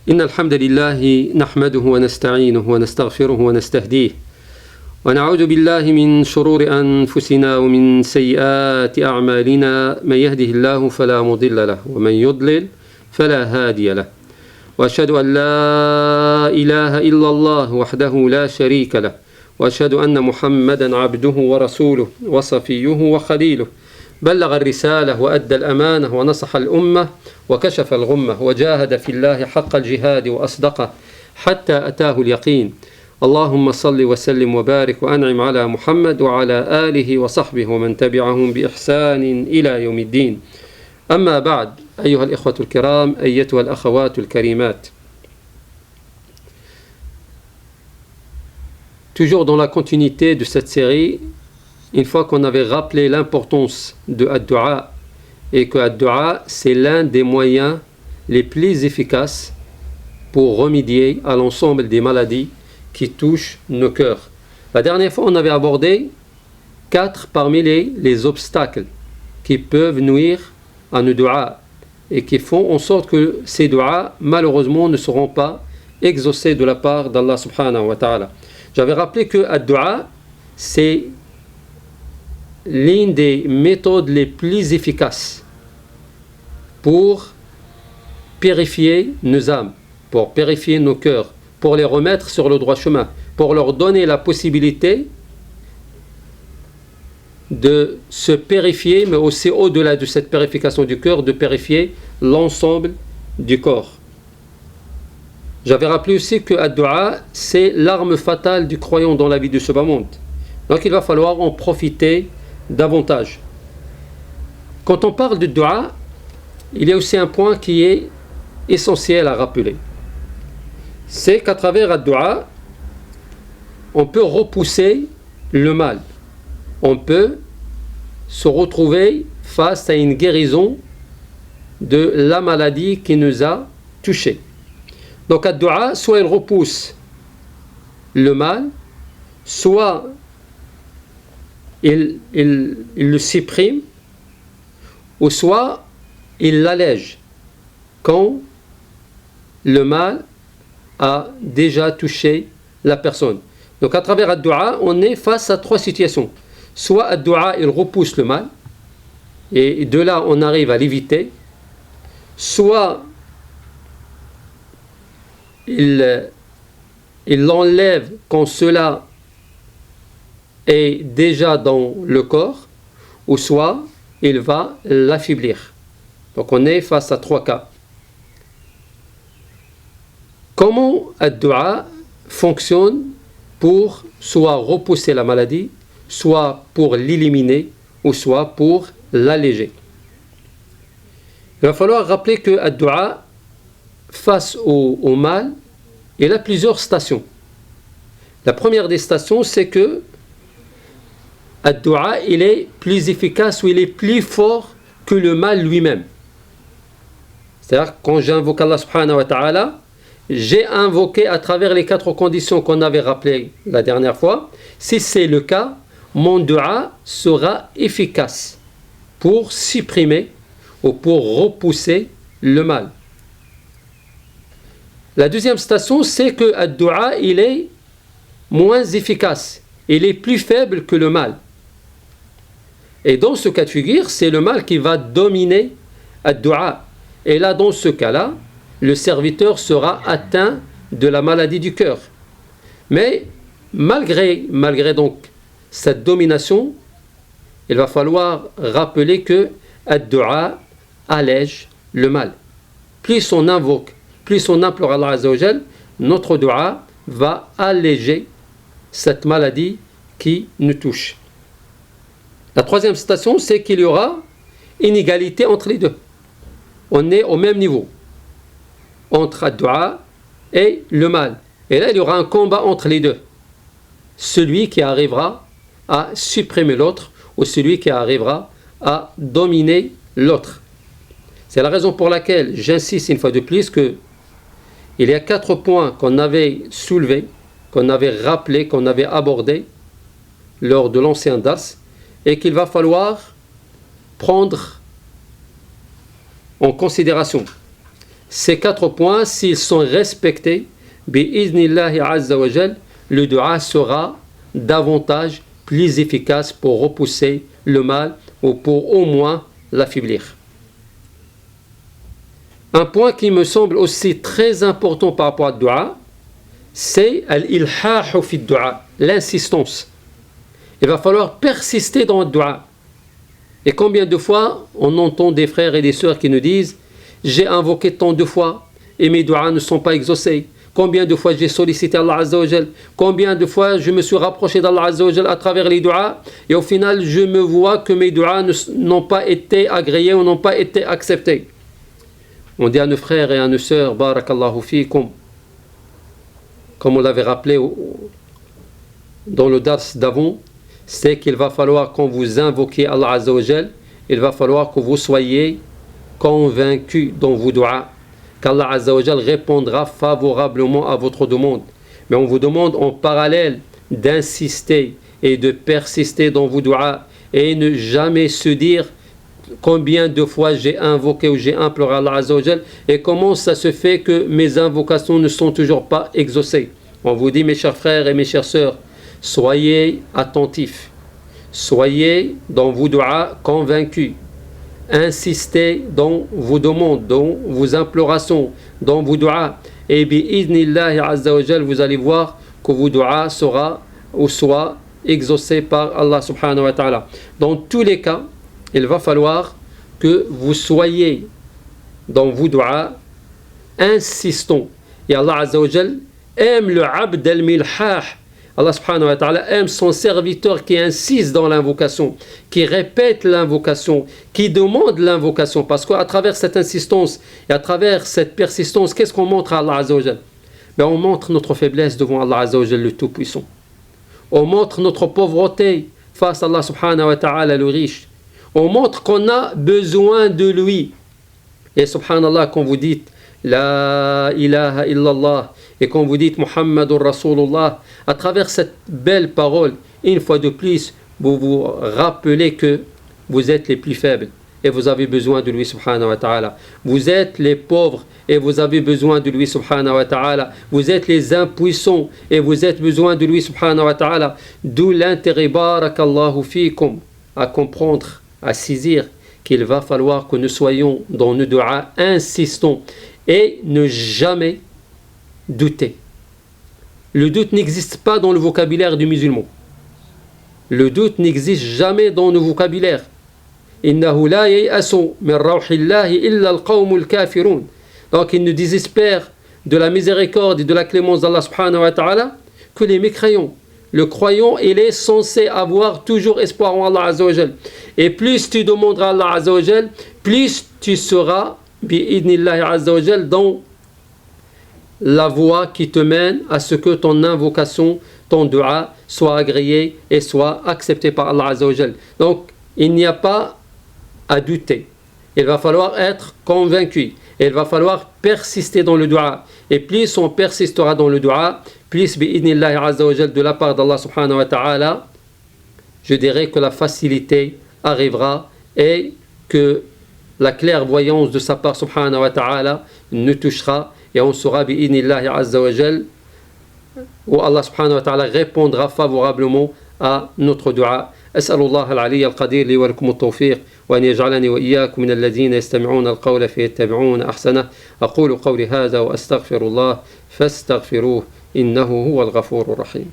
إن الحمد لله نحمده ونستعينه ونستغفره ونستهديه ونعوذ بالله من شرور أنفسنا ومن سيئات أعمالنا من يهده الله فلا مضل له ومن يضلل فلا هادي له وأشهد أن لا إله إلا الله وحده لا شريك له وأشهد أن محمدا عبده ورسوله وصفيه وخليله بلغ الرسالة وأدى الأمانة ونصح الأمة وكشف الغمة وجاهد في الله حق الجهاد وأصدقه حتى أتاه اليقين اللهم صل وسلم وبارك وأنعم على محمد وعلى آله وصحبه ومن تبعهم بإحسان إلى يوم الدين أما بعد أيها الإخوة الكرام أيتها الأخوات الكريمات. Toujours dans la continuité de cette série, une fois qu'on avait rappelé l'importance de ad-du'a et que ad-du'a c'est l'un des moyens les plus efficaces pour remédier à l'ensemble des maladies qui touchent nos cœurs. La dernière fois on avait abordé 4 parmi les obstacles qui peuvent nuire à nos du'a et qui font en sorte que ces du'a malheureusement ne seront pas exaucés de la part d'Allah subhanahu wa ta'ala. J'avais rappelé que ad-du'a c'est l'une des méthodes les plus efficaces pour purifier nos âmes, pour purifier nos cœurs, pour les remettre sur le droit chemin, pour leur donner la possibilité de se purifier, mais aussi au-delà de cette purification du cœur, de purifier l'ensemble du corps. J'avais rappelé aussi que ad-du'a, c'est l'arme fatale du croyant dans la vie de ce bas monde. Donc il va falloir en profiter davantage. Quand on parle de du'a, il y a aussi un point qui est essentiel à rappeler. C'est qu'à travers ad-du'a, on peut repousser le mal. On peut se retrouver face à une guérison de la maladie qui nous a touchés. Donc ad-du'a, soit il repousse le mal, soit il le supprime, ou soit il l'allège quand le mal a déjà touché la personne. Donc à travers ad-du'a, on est face à 3 situations. Soit ad-du'a, il repousse le mal, et de là on arrive à l'éviter, soit il l'enlève quand cela est déjà dans le corps, ou soit il va l'affaiblir. Donc on est face à 3 cas. Comment ad-du'a fonctionne pour soit repousser la maladie, soit pour l'éliminer, ou soit pour l'alléger? Il va falloir rappeler que ad-du'a, face au mal, il a plusieurs stations. La première des stations, c'est que ad-du'a, il est plus efficace ou il est plus fort que le mal lui-même. C'est-à-dire, quand j'invoque Allah subhanahu wa ta'ala, j'ai invoqué à travers les 4 conditions qu'on avait rappelées la dernière fois. Si c'est le cas, mon du'a sera efficace pour supprimer ou pour repousser le mal. La deuxième station, c'est que ad-du'a, il est moins efficace. Il est plus faible que le mal. Et dans ce cas de figure, c'est le mal qui va dominer ad-du'a. Et là, dans ce cas-là, le serviteur sera atteint de la maladie du cœur. Mais malgré donc cette domination, il va falloir rappeler que ad-du'a allège le mal. Plus on invoque, plus on implore Allah Azza wa Jal, notre du'a va alléger cette maladie qui nous touche. La troisième station, c'est qu'il y aura une égalité entre les deux. On est au même niveau entre ad-du'a et le mal. Et là, il y aura un combat entre les deux. Celui qui arrivera à supprimer l'autre ou celui qui arrivera à dominer l'autre. C'est la raison pour laquelle j'insiste une fois de plus que il y a 4 points qu'on avait soulevés, qu'on avait rappelés, qu'on avait abordés lors de l'ancien dars et qu'il va falloir prendre en considération. Ces 4 points, s'ils sont respectés, bi'iznillahi azza wa jal, le dua sera davantage plus efficace pour repousser le mal ou pour au moins l'affaiblir. Un point qui me semble aussi très important par rapport à dua, c'est al-ilhahu fi dua, l'insistance. Il va falloir persister dans le dua. Et combien de fois on entend des frères et des sœurs qui nous disent « J'ai invoqué tant de fois et mes duas ne sont pas exaucés. Combien de fois j'ai sollicité Allah Azza wa Jal. Combien de fois je me suis rapproché d'Allah Azza wa Jal à travers les duas. Et au final, je me vois que mes duas n'ont pas été agréés ou n'ont pas été acceptés. » On dit à nos frères et à nos sœurs « Barakallahu fikum » comme on l'avait rappelé dans le dars d'avant, c'est qu'il va falloir, quand vous invoquez Allah Azza wa Jal, il va falloir que vous soyez convaincus dans vos duas, qu'Allah Azza wa Jal répondra favorablement à votre demande. Mais on vous demande en parallèle d'insister et de persister dans vos duas et ne jamais se dire combien de fois j'ai invoqué ou j'ai imploré Allah Azza wa Jal et comment ça se fait que mes invocations ne sont toujours pas exaucées. On vous dit, mes chers frères et mes chères sœurs, soyez attentifs, soyez dans vos duas convaincus, insistez dans vos demandes, dans vos implorations, dans vos duas, et bi'idnillahi azza wa jal, vous allez voir que vos duas sera ou soit exaucés par Allah subhanahu wa ta'ala. Dans tous les cas, il va falloir que vous soyez dans vos duas insistants. Et Allah azza wa jal aime le abd al-milhah. Allah subhanahu wa ta'ala aime son serviteur qui insiste dans l'invocation, qui répète l'invocation, qui demande l'invocation. Parce qu'à travers cette insistance et à travers cette persistance, qu'est-ce qu'on montre à Allah Azza wa Jal? On montre notre faiblesse devant Allah Azza wa Jal, le Tout-Puissant. On montre notre pauvreté face à Allah subhanahu wa ta'ala, le riche. On montre qu'on a besoin de lui. Et subhanallah, quand vous dites La ilaha illallah, et quand vous dites Muhammadur Rasulullah, à travers cette belle parole, une fois de plus, vous vous rappelez que vous êtes les plus faibles et vous avez besoin de lui subhanahu wa ta'ala. Vous êtes les pauvres et vous avez besoin de lui subhanahu wa ta'ala. Vous êtes les impuissants et vous avez besoin de lui subhanahu wa ta'ala. D'où l'intérêt, barakallahu fikum, à comprendre, à saisir qu'il va falloir que nous soyons dans nos duas insistants et ne jamais douter. Le doute n'existe pas dans le vocabulaire du musulman. Le doute n'existe jamais dans le vocabulaire. Innahu la ya'asu min rawhillahi illa al-qawmul kafirun. Donc il ne désespère de la miséricorde et de la clémence d'Allah subhanahu wa ta'ala que les mécréants. Le croyant, il est censé avoir toujours espoir en Allah Azza wa Jal. Et plus tu demanderas à Allah Azza wa Jal, plus tu seras bi'idnillahi Azza wa Jal dans la voie qui te mène à ce que ton invocation, ton dua soit agréé et soit accepté par Allah Azza wa Jal. Donc, il n'y a pas à douter. Il va falloir être convaincu. Il va falloir persister dans le dua. Et plus on persistera dans le dua, plus bi'idnillahi Azza wa Jal de la part d'Allah subhanahu wa ta'ala, je dirais que la facilité arrivera et que la clairvoyance de sa part subhanahu wa ta'ala nous touchera et on saura bi'idnillahi azza wa jal où Allah subhanahu wa ta'ala répondra favorablement à notre dua. أسأل الله العلي القدير لي ولكم التوفيق وأن يجعلني وإياكم من الذين يستمعون القول فيتبعون أحسنه. أقول قولي هذا وأستغفر الله فاستغفروه إنه هو الغفور الرحيم.